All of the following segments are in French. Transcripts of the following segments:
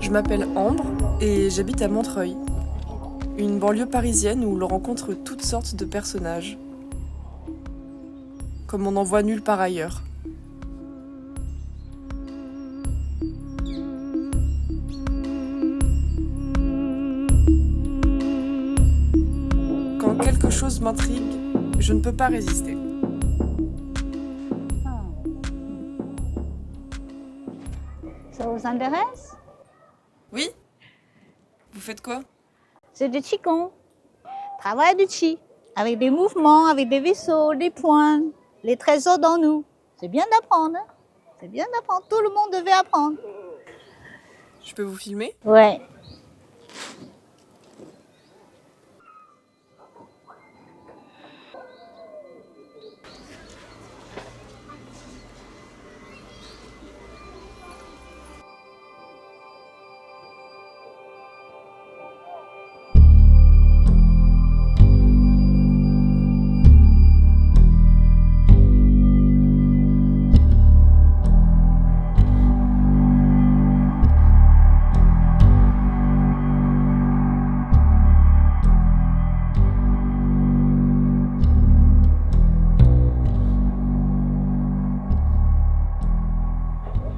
Je m'appelle Ambre et j'habite à Montreuil, une banlieue parisienne où l'on rencontre toutes sortes de personnages, comme on n'en voit nulle part ailleurs. Quand quelque chose m'intrigue, je ne peux pas résister. Ça vous intéresse? Oui? Vous faites quoi? C'est du Qigong. Travail du Qi. Avec des mouvements, avec des vaisseaux, des points, les trésors dans nous. C'est bien d'apprendre. Hein? C'est bien d'apprendre. Tout le monde devait apprendre. Je peux vous filmer? Ouais.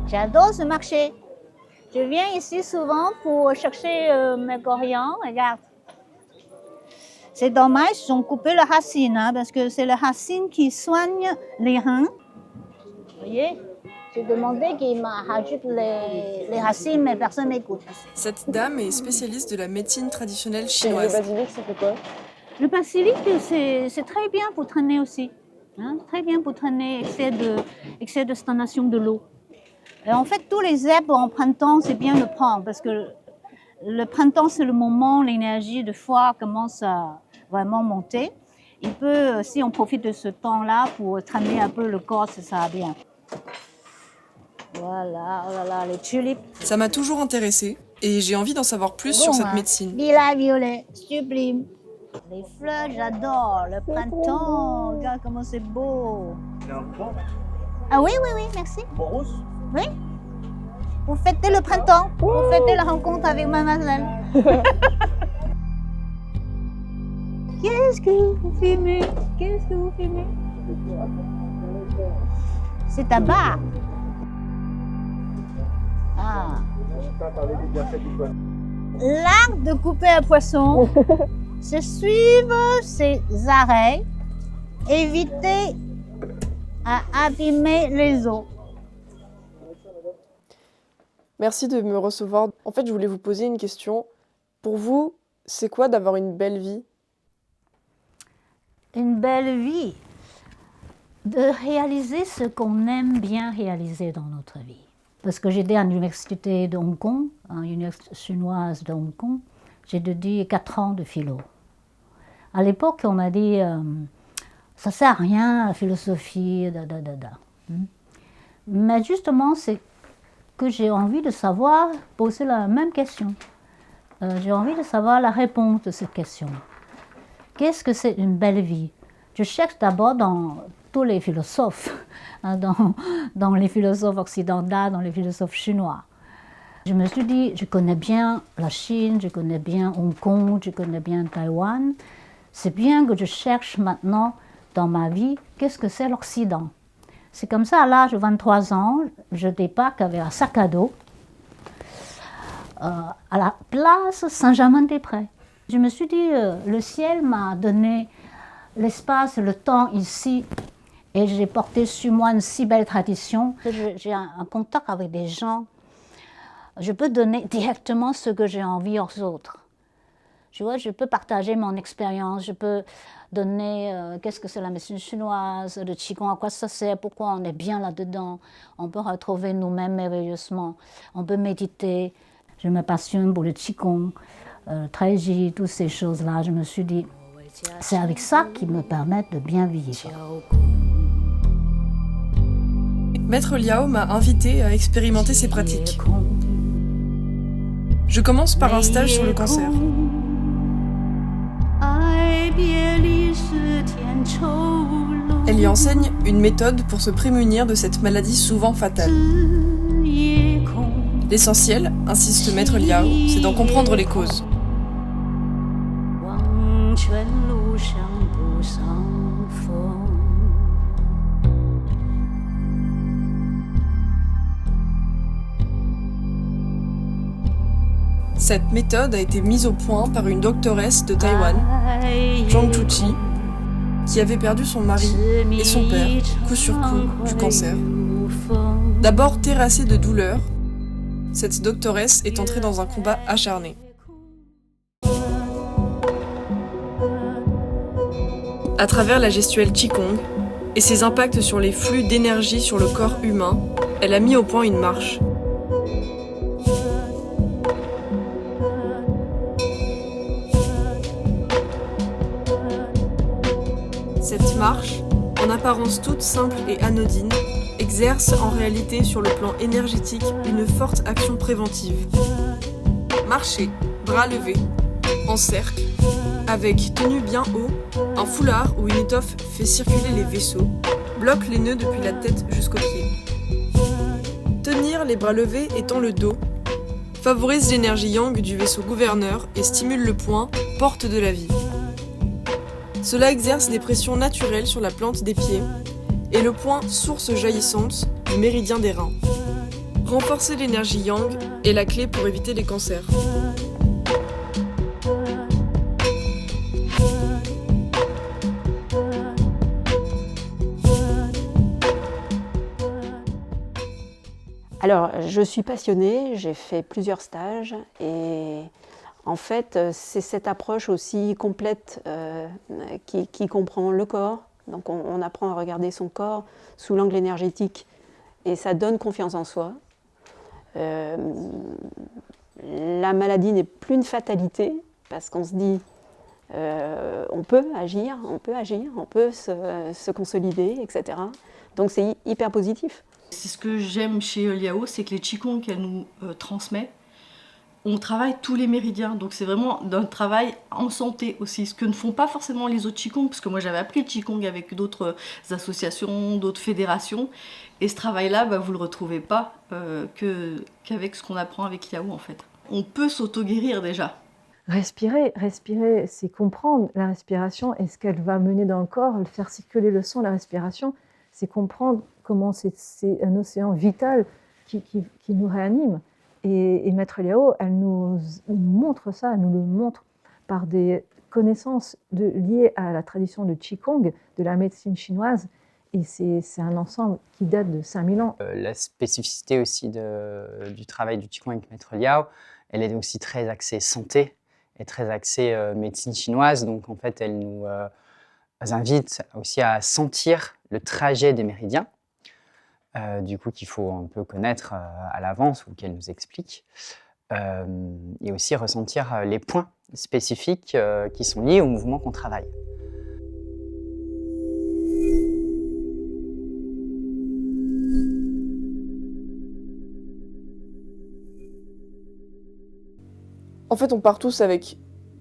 J'adore ce marché. Je viens ici souvent pour chercher mes coriandres. Regarde. C'est dommage, ils ont coupé la racine, hein, parce que c'est la racine qui soigne les reins. Vous voyez? J'ai demandé qu'il me rajoute les racines, mais personne ne m'écoute. Cette dame est spécialiste de la médecine traditionnelle chinoise. Le basilic, ça fait quoi? Le basilic, c'est très bien pour traîner aussi. Hein, très bien pour traîner excès de stagnation de l'eau. En fait, tous les herbes en printemps, c'est bien de prendre parce que le printemps, c'est le moment où l'énergie de foie commence à vraiment monter. Il peut, si on profite de ce temps-là pour traîner un peu le corps, ça va bien. Voilà, oh là là, les tulipes. Ça m'a toujours intéressée et j'ai envie d'en savoir plus sur cette médecine. Lilas violet, sublime. Les fleurs, j'adore. Le printemps, regarde comment c'est beau. Ah oui, oui, oui, merci. Oui. Pour fêter le printemps, pour fêter la rencontre avec mademoiselle. Qu'est-ce que vous filmez? Qu'est-ce que vous filmez? C'est tabac. Ah. L'art de couper un poisson, c'est suivre ses arrêts, éviter à abîmer les os. Merci de me recevoir. En fait, je voulais vous poser une question. Pour vous, c'est quoi d'avoir une belle vie? Une belle vie, de réaliser ce qu'on aime bien réaliser dans notre vie. Parce que j'étais à l'université de Hong Kong, à l'université chinoise de Hong Kong, j'ai étudié 4 ans de philo. À l'époque, on m'a dit, ça ne sert à rien, la philosophie, Mais justement, c'est que j'ai envie de savoir, poser la même question. J'ai envie de savoir la réponse de cette question. Qu'est-ce que c'est une belle vie? Je cherche d'abord dans tous les philosophes, hein, dans les philosophes occidentaux, dans les philosophes chinois. Je me suis dit, je connais bien la Chine, je connais bien Hong Kong, je connais bien Taïwan. C'est bien que je cherche maintenant dans ma vie, qu'est-ce que c'est l'Occident? C'est comme ça, à l'âge de 23 ans, je débarque avec un sac à dos à la place Saint-Germain-des-Prés. Je me suis dit, le ciel m'a donné l'espace, le temps ici, et j'ai porté sur moi une si belle tradition. J'ai un contact avec des gens. Je peux donner directement ce que j'ai envie aux autres. Tu vois, je peux partager mon expérience, je peux donner qu'est-ce que c'est la médecine chinoise, le qigong, à quoi ça sert, pourquoi on est bien là-dedans. On peut retrouver nous-mêmes merveilleusement, on peut méditer. Je me passionne pour le qigong, tai chi, toutes ces choses-là. Je me suis dit, c'est avec ça qui me permet de bien vivre. Maître Liao m'a invité à expérimenter ces pratiques. Je commence par un stage sur le cancer. Elle y enseigne une méthode pour se prémunir de cette maladie souvent fatale. L'essentiel, insiste Maître Liao, c'est d'en comprendre les causes. Cette méthode a été mise au point par une doctoresse de Taïwan, Zhang Chuqi, qui avait perdu son mari et son père, coup sur coup, du cancer. D'abord terrassée de douleur, cette doctoresse est entrée dans un combat acharné. À travers la gestuelle Qigong et ses impacts sur les flux d'énergie sur le corps humain, elle a mis au point une marche. Cette marche, en apparence toute simple et anodine, exerce en réalité sur le plan énergétique une forte action préventive. Marcher, bras levés, en cercle, avec tenue bien haut, un foulard ou une étoffe fait circuler les vaisseaux, bloque les nœuds depuis la tête jusqu'aux pieds. Tenir les bras levés et tend le dos favorise l'énergie yang du vaisseau gouverneur et stimule le point, porte de la vie. Cela exerce des pressions naturelles sur la plante des pieds et le point, source jaillissante du méridien des reins. Renforcer l'énergie yang est la clé pour éviter les cancers. Alors, je suis passionnée, j'ai fait plusieurs stages et en fait, c'est cette approche aussi complète qui comprend le corps. Donc, on apprend à regarder son corps sous l'angle énergétique et ça donne confiance en soi. La maladie n'est plus une fatalité parce qu'on se dit on peut agir, on peut se consolider, etc. Donc, c'est hyper positif. C'est ce que j'aime chez Liao, c'est que les Qigong qu'elle nous transmet, on travaille tous les méridiens, donc c'est vraiment un travail en santé aussi, ce que ne font pas forcément les autres Qigong, parce que moi j'avais appris le Qigong avec d'autres associations, d'autres fédérations, et ce travail-là, vous ne le retrouvez pas qu'avec ce qu'on apprend avec Liao en fait. On peut s'auto-guérir déjà. Respirer, c'est comprendre la respiration et ce qu'elle va mener dans le corps, faire circuler le sang, la respiration, c'est comprendre comment c'est un océan vital qui nous réanime. Et Maître Liao, elle nous montre ça, elle nous le montre par des connaissances liées à la tradition de Qigong, de la médecine chinoise. Et c'est un ensemble qui date de 5000 ans. La spécificité aussi du travail du Qigong avec Maître Liao, elle est aussi très axée santé et très axée médecine chinoise. Donc en fait, elle nous invite aussi à sentir le trajet des méridiens. Du coup qu'il faut un peu connaître à l'avance ou qu'elle nous explique, et aussi ressentir les points spécifiques qui sont liés au mouvement qu'on travaille. En fait, on part tous avec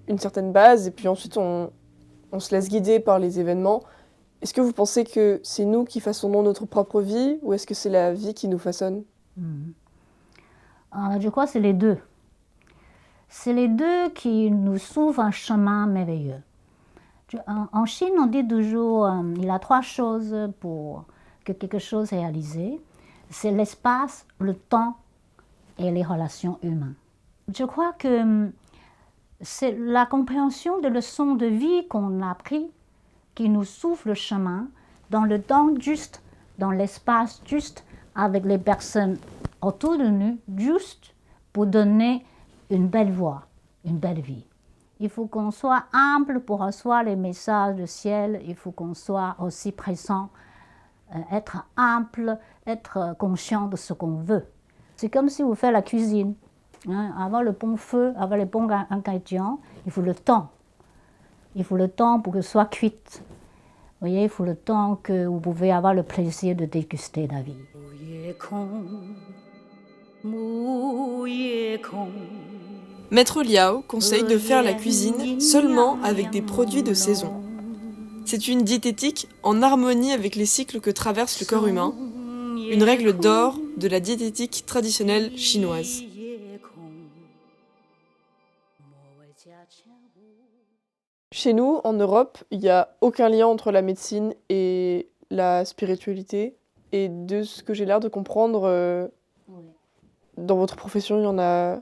une certaine base et puis ensuite on se laisse guider par les événements. Est-ce que vous pensez que c'est nous qui façonnons notre propre vie ou est-ce que c'est la vie qui nous façonne? Je crois que c'est les deux. C'est les deux qui nous ouvrent un chemin merveilleux. En Chine, on dit toujours il y a 3 choses pour que quelque chose soit réalisé. C'est l'espace, le temps et les relations humaines. Je crois que c'est la compréhension des leçons de vie qu'on a apprises qui nous ouvre le chemin dans le temps juste, dans l'espace juste, avec les personnes autour de nous, juste pour donner une belle voie, une belle vie. Il faut qu'on soit humble pour recevoir les messages du ciel, il faut qu'on soit aussi présent, être humble, être conscient de ce qu'on veut. C'est comme si vous faites la cuisine. Avoir le bon feu, avoir les bons ingrédients, il faut le temps. Il faut le temps pour que ce soit cuite. Vous voyez, il faut le temps que vous pouvez avoir le plaisir de déguster la vie. Maître Liao conseille de faire la cuisine seulement avec des produits de saison. C'est une diététique en harmonie avec les cycles que traverse le corps humain, une règle d'or de la diététique traditionnelle chinoise. Chez nous, en Europe, il n'y a aucun lien entre la médecine et la spiritualité. Et de ce que j'ai l'air de comprendre, dans votre profession, il y en a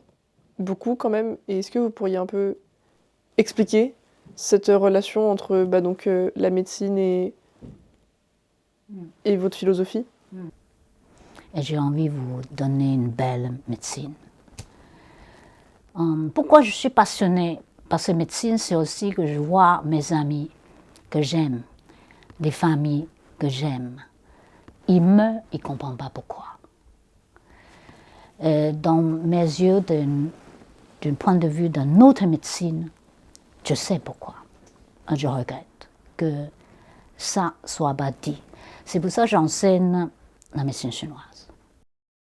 beaucoup quand même. Et est-ce que vous pourriez un peu expliquer cette relation entre la médecine et votre philosophie? Et j'ai envie de vous donner une belle médecine. Pourquoi je suis passionnée par cette médecine, c'est aussi que je vois mes amis que j'aime, des familles que j'aime. Ils meurent, ils ne comprennent pas pourquoi. Dans mes yeux, d'un point de vue d'une autre médecine, je sais pourquoi. Je regrette que ça soit bâti. C'est pour ça que j'enseigne la médecine chinoise.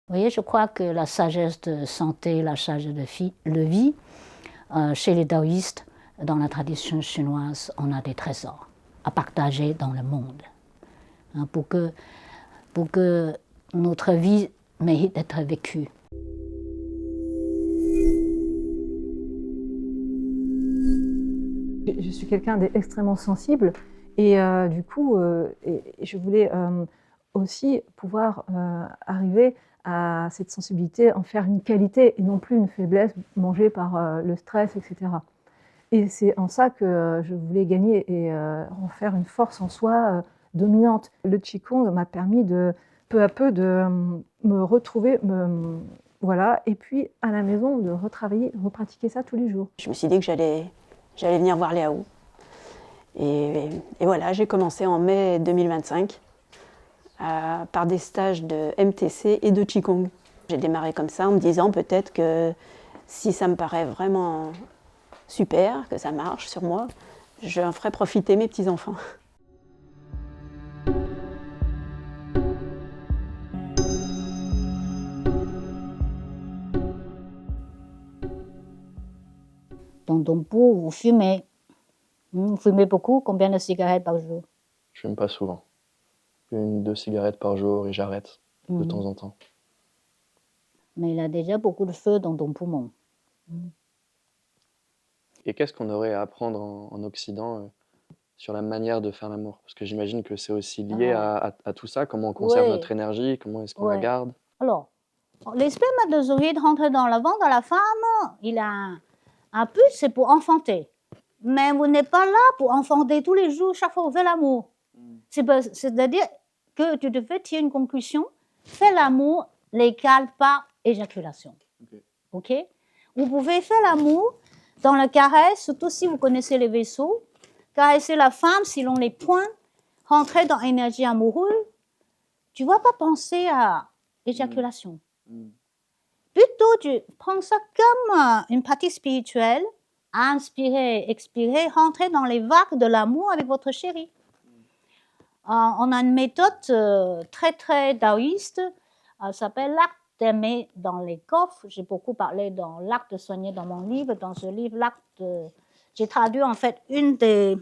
Vous voyez, je crois que la sagesse de santé, la sagesse de vie, chez les taoïstes, dans la tradition chinoise, on a des trésors à partager dans le monde. Pour que notre vie mérite d'être vécue. Je suis quelqu'un d'extrêmement sensible et du coup, je voulais aussi pouvoir arriver à cette sensibilité, en faire une qualité et non plus une faiblesse mangée par le stress, etc. Et c'est en ça que je voulais gagner et en faire une force en soi dominante. Le Qigong m'a permis de peu à peu de me retrouver, voilà, et puis à la maison de retravailler, repratiquer ça tous les jours. Je me suis dit que j'allais venir voir Liao. Et voilà, j'ai commencé en mai 2025 par des stages de MTC et de Qigong. J'ai démarré comme ça en me disant peut-être que si ça me paraît vraiment super, que ça marche sur moi, je en ferai profiter mes petits-enfants. Dans ton pot, vous fumez. Vous fumez beaucoup? Combien de cigarettes par jour? Je fume pas souvent. 1-2 cigarettes par jour et j'arrête de temps en temps. Mais il a déjà beaucoup de feu dans ton poumon. Et qu'est-ce qu'on aurait à apprendre en Occident sur la manière de faire l'amour? Parce que j'imagine que c'est aussi lié à tout ça, comment on conserve notre énergie, comment est-ce qu'on la garde? Alors, les spermatozoïdes rentrent dans le ventre de la femme, il a un but, c'est pour enfanter. Mais vous n'êtes pas là pour enfanter tous les jours, chaque fois que vous faites l'amour. C'est-à-dire que tu devais tirer une conclusion, faire l'amour légal par éjaculation. Ok? Vous pouvez faire l'amour dans la caresse, surtout si vous connaissez les vaisseaux, caresser la femme selon les points, rentrer dans l'énergie amoureuse. Tu ne vas pas penser à éjaculation. Plutôt, tu prends ça comme une pratique spirituelle, inspirer, expirer, rentrer dans les vagues de l'amour avec votre chéri. On a une méthode très, très taoïste, elle s'appelle l'acte d'aimer dans les coffres. J'ai beaucoup parlé dans l'acte de soigner dans mon livre. Dans ce livre, j'ai traduit en fait une des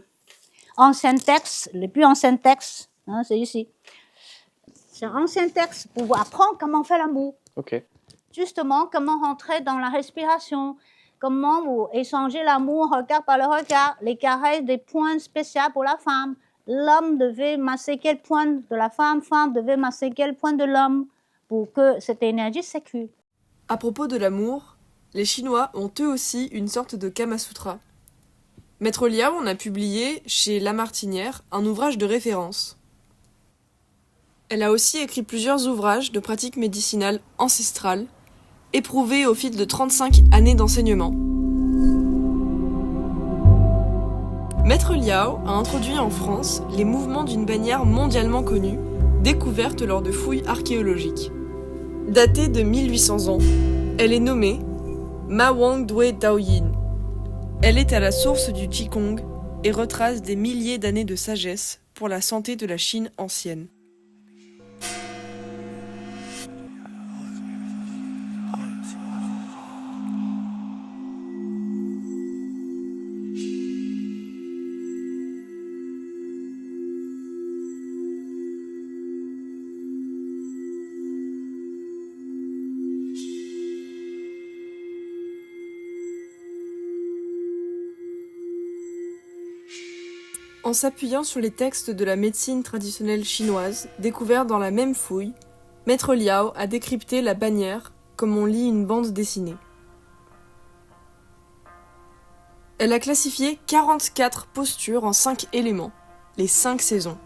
anciens textes, les plus anciens textes, hein, c'est ici. C'est un ancien texte pour apprendre comment on fait l'amour. Ok. Justement, comment rentrer dans la respiration, comment vous échangez l'amour regard par le regard, les caresses, des points spéciaux pour la femme. L'homme devait masser quel point de la femme devait masser quel point de l'homme pour que cette énergie s'écoule. À propos de l'amour, les Chinois ont eux aussi une sorte de Kama Sutra. Maître Liao en a publié, chez Lamartinière, un ouvrage de référence. Elle a aussi écrit plusieurs ouvrages de pratiques médicinales ancestrales, éprouvés au fil de 35 années d'enseignement. Maître Liao a introduit en France les mouvements d'une bannière mondialement connue, découverte lors de fouilles archéologiques. Datée de 1800 ans, elle est nommée Ma Wang Dui Daoyin. Elle est à la source du Qigong et retrace des milliers d'années de sagesse pour la santé de la Chine ancienne. En s'appuyant sur les textes de la médecine traditionnelle chinoise, découverts dans la même fouille, Maître Liao a décrypté la bannière comme on lit une bande dessinée. Elle a classifié 44 postures en 5 éléments, les 5 saisons.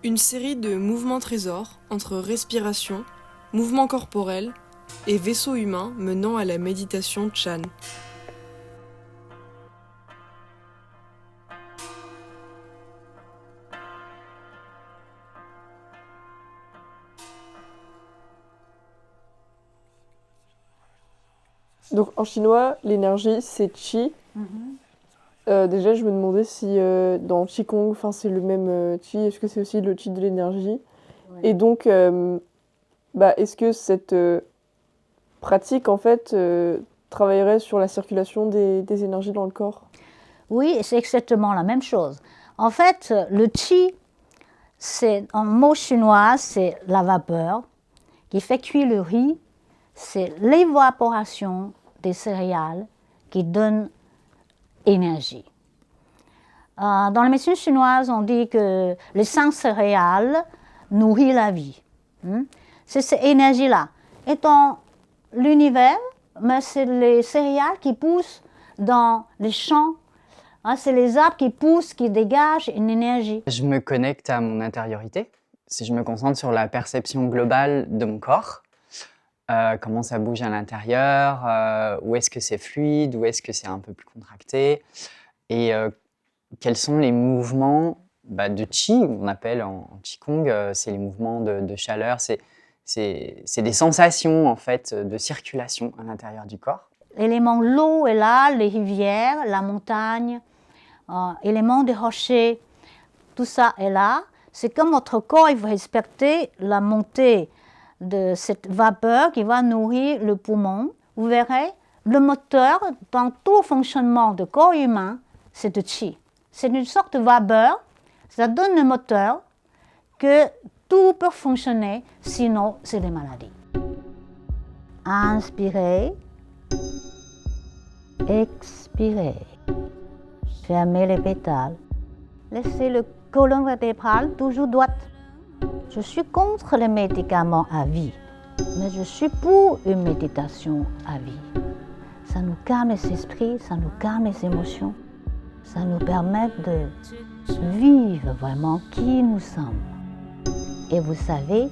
Une série de mouvements trésors entre respiration, mouvements corporels et vaisseau humain menant à la méditation Chan. Donc en chinois, l'énergie c'est Qi. Déjà, je me demandais si dans Qigong, c'est le même Qi, est-ce que c'est aussi le Qi de l'énergie? Et donc, est-ce que cette pratique, en fait, travaillerait sur la circulation des énergies dans le corps? Oui, c'est exactement la même chose. En fait, le Qi, c'est, en mot chinois, c'est la vapeur qui fait cuire le riz. C'est l'évaporation des céréales qui donne énergie. Dans la médecine chinoise, on dit que les 5 céréales nourrissent la vie. C'est cette énergie-là. Et dans l'univers, c'est les céréales qui poussent dans les champs. C'est les arbres qui poussent, qui dégagent une énergie. Je me connecte à mon intériorité. Si je me concentre sur la perception globale de mon corps, comment ça bouge à l'intérieur, où est-ce que c'est fluide, où est-ce que c'est un peu plus contracté, et quels sont les mouvements de Qi, on appelle en Qigong, c'est les mouvements de chaleur, c'est des sensations en fait de circulation à l'intérieur du corps. L'élément l'eau est là, les rivières, la montagne, élément des rochers, tout ça est là. C'est comme votre corps, il faut respecter la montée de cette vapeur qui va nourrir le poumon. Vous verrez, le moteur dans tout fonctionnement du corps humain, c'est de Qi. C'est une sorte de vapeur, ça donne le moteur que tout peut fonctionner, sinon c'est des maladies. Inspirez, expirez, fermez les pétales, laissez le colonne vertébrale toujours droite. Je suis contre les médicaments à vie, mais je suis pour une méditation à vie. Ça nous calme les esprits, ça nous calme les émotions, ça nous permet de vivre vraiment qui nous sommes. Et vous savez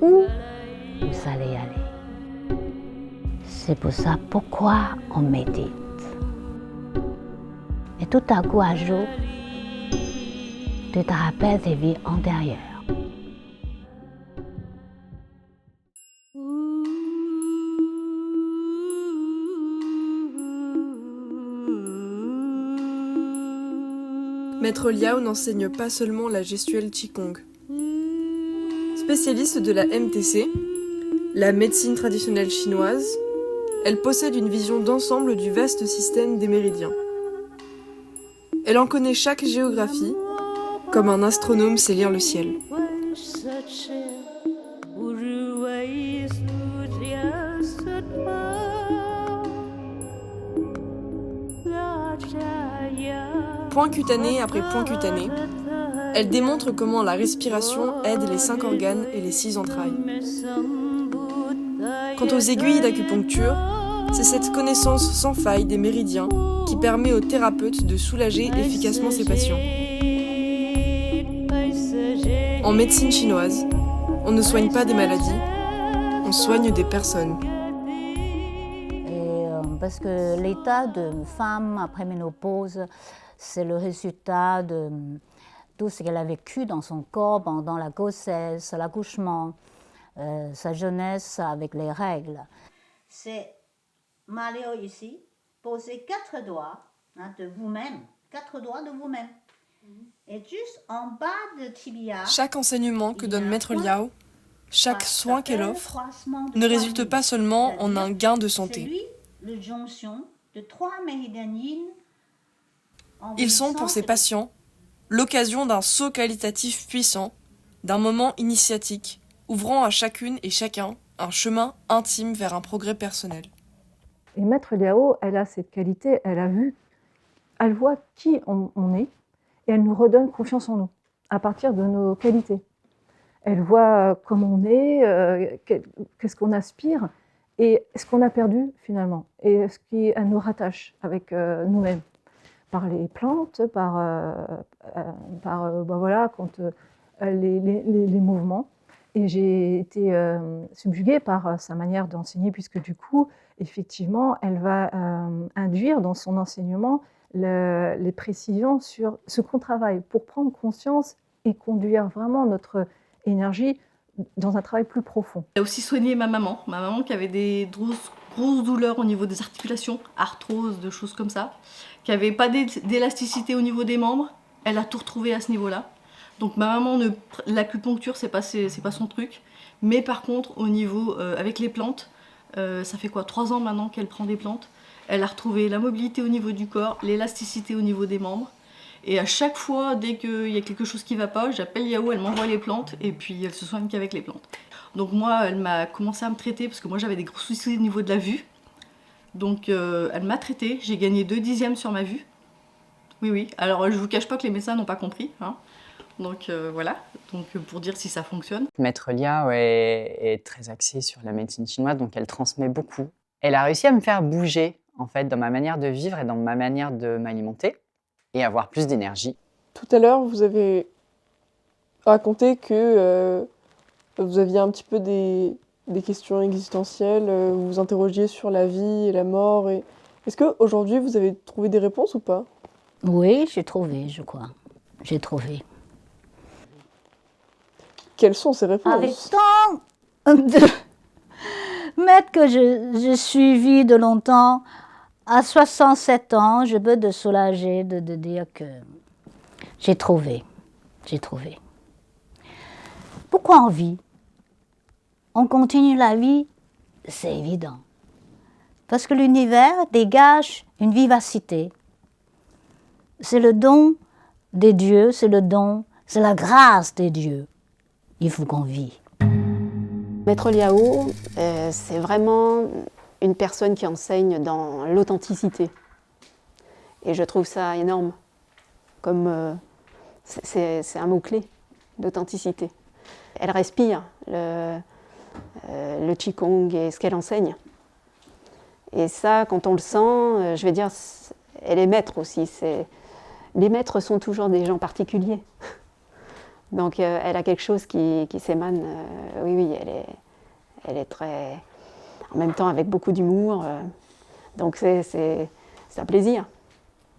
où vous allez aller. C'est pour ça pourquoi on médite. Et tout à coup, un jour, tu te rappelles des vies antérieures. Maître Maître Liao n'enseigne pas seulement la gestuelle Qigong. Spécialiste de la MTC, la médecine traditionnelle chinoise, elle possède une vision d'ensemble du vaste système des méridiens. Elle en connaît chaque géographie, comme un astronome sait lire le ciel. Point cutané après point cutané, elle démontre comment la respiration aide les 5 organes et les 6 entrailles. Quant aux aiguilles d'acupuncture, c'est cette connaissance sans faille des méridiens qui permet aux thérapeutes de soulager efficacement ses patients. En médecine chinoise, on ne soigne pas des maladies, on soigne des personnes. Parce que l'état de femme après ménopause, c'est le résultat de tout ce qu'elle a vécu dans son corps pendant la grossesse, l'accouchement, sa jeunesse avec les règles. C'est Maléo ici, posez 4 doigts de vous-même, 4 doigts de vous-même. Et juste en bas de tibia. Chaque enseignement que donne Maître Liao, chaque soin qu'elle offre, ne résulte pas seulement en un gain de santé. Le jonction de 3 méridiens yin. Ils sont pour ces patients l'occasion d'un saut qualitatif puissant, d'un moment initiatique, ouvrant à chacune et chacun un chemin intime vers un progrès personnel. Et Maître Liao, elle a cette qualité, elle voit qui on est et elle nous redonne confiance en nous à partir de nos qualités. Elle voit comment on est, qu'est-ce qu'on aspire et ce qu'on a perdu finalement et ce qui nous rattache avec nous-mêmes. Par les plantes, voilà, les mouvements. Et j'ai été subjuguée par sa manière d'enseigner, puisque du coup, effectivement, elle va induire dans son enseignement les précisions sur ce qu'on travaille pour prendre conscience et conduire vraiment notre énergie dans un travail plus profond. Elle a aussi soigné ma maman qui avait des grosses douleurs au niveau des articulations, arthrose, de choses comme ça, qui n'avait pas d'élasticité au niveau des membres. Elle a tout retrouvé à ce niveau-là. Donc ma maman, l'acupuncture, c'est pas son truc. Mais par contre, au niveau, avec les plantes, ça fait 3 ans maintenant qu'elle prend des plantes. Elle a retrouvé la mobilité au niveau du corps, l'élasticité au niveau des membres. Et à chaque fois, dès qu'il y a quelque chose qui ne va pas, j'appelle Yao, elle m'envoie les plantes et puis elle se soigne qu'avec les plantes. Donc moi, elle m'a commencé à me traiter parce que moi j'avais des gros soucis au niveau de la vue. Donc elle m'a traitée, j'ai gagné 2 dixièmes sur ma vue. Oui. Alors je vous cache pas que les médecins n'ont pas compris. Hein. Donc voilà, donc, pour dire si ça fonctionne. Maître Liao est très axée sur la médecine chinoise, donc elle transmet beaucoup. Elle a réussi à me faire bouger en fait dans ma manière de vivre et dans ma manière de m'alimenter et avoir plus d'énergie. Tout à l'heure, vous avez raconté que vous aviez un petit peu des questions existentielles, vous vous interrogiez sur la vie et la mort. Est-ce qu'aujourd'hui, vous avez trouvé des réponses ou pas? Oui, j'ai trouvé, je crois. J'ai trouvé. Quelles sont ces réponses? Avec tant de maîtres que j'ai suivis de longtemps, à 67 ans, je peux te soulager de dire que j'ai trouvé. Pourquoi on vit? On continue la vie, c'est évident. Parce que l'univers dégage une vivacité. C'est le don des dieux, c'est la grâce des dieux. Il faut qu'on vit. Maître Liao, c'est vraiment une personne qui enseigne dans l'authenticité. Et je trouve ça énorme. Comme c'est un mot-clé, l'authenticité. Elle respire le Qigong et ce qu'elle enseigne. Et ça, quand on le sent, je vais dire, elle est maître aussi. Les maîtres sont toujours des gens particuliers. Donc elle a quelque chose qui s'émane. Oui, elle est très... En même temps, avec beaucoup d'humour. Donc c'est un plaisir.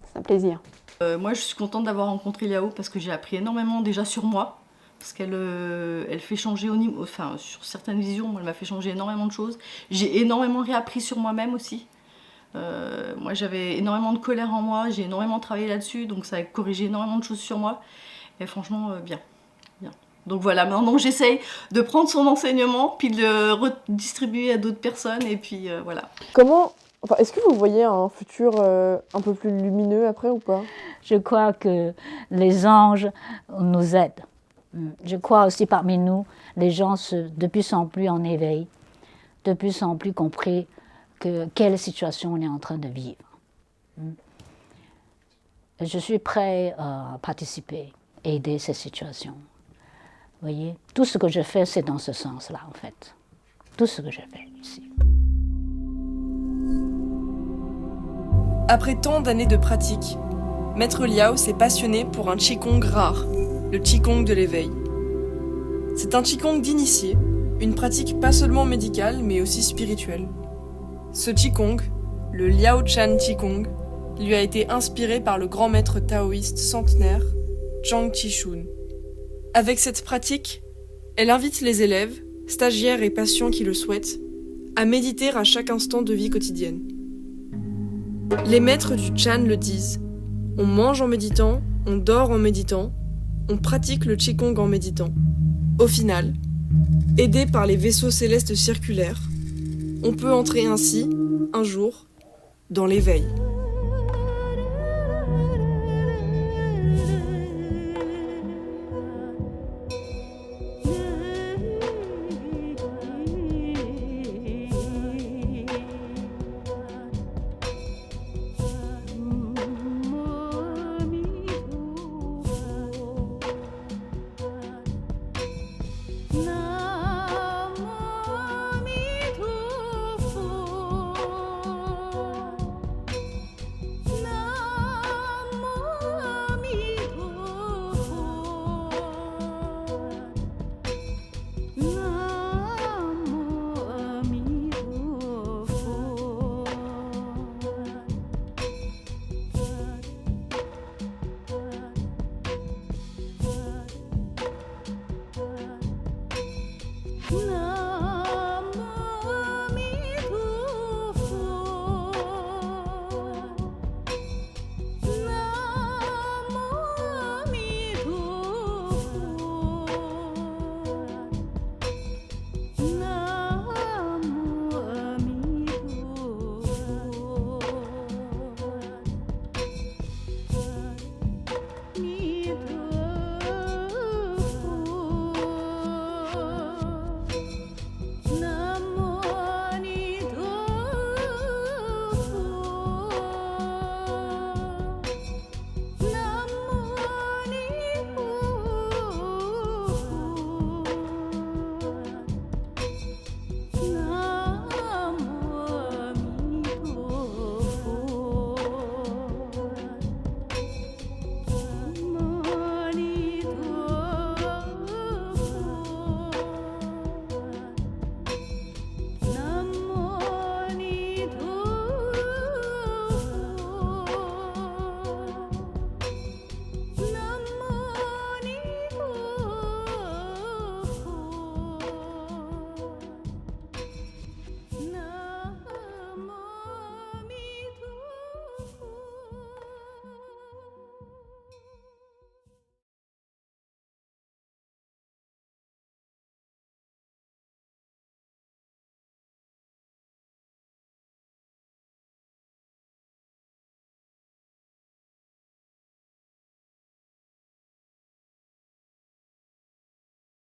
C'est un plaisir. Moi, je suis contente d'avoir rencontré Liao parce que j'ai appris énormément déjà sur moi. Parce qu'elle elle fait changer au niveau... Enfin, sur certaines visions, moi, elle m'a fait changer énormément de choses. J'ai énormément réappris sur moi-même aussi. Moi, j'avais énormément de colère en moi, j'ai énormément travaillé là-dessus, donc ça a corrigé énormément de choses sur moi. Et franchement, bien. Donc voilà, maintenant j'essaye de prendre son enseignement, puis de le redistribuer à d'autres personnes, et puis voilà. Est-ce que vous voyez un futur un peu plus lumineux après ou pas? Je crois que les anges nous aident. Je crois aussi parmi nous, les gens de plus en plus en éveil, de plus en plus compris quelle situation on est en train de vivre. Je suis prêt à participer, aider ces situations. Vous voyez, tout ce que je fais, c'est dans ce sens-là, en fait. Tout ce que je fais ici. Après tant d'années de pratique, Maître Liao s'est passionné pour un Qigong rare, le Qigong de l'éveil. C'est un Qigong d'initié, une pratique pas seulement médicale, mais aussi spirituelle. Ce Qigong, le Liao Chan Qigong, lui a été inspiré par le grand maître taoïste centenaire, Zhang Qishun. Avec cette pratique, elle invite les élèves, stagiaires et patients qui le souhaitent, à méditer à chaque instant de vie quotidienne. Les maîtres du Chan le disent, on mange en méditant, on dort en méditant, on pratique le Qigong en méditant. Au final, aidé par les vaisseaux célestes circulaires, on peut entrer ainsi, un jour, dans l'éveil. No.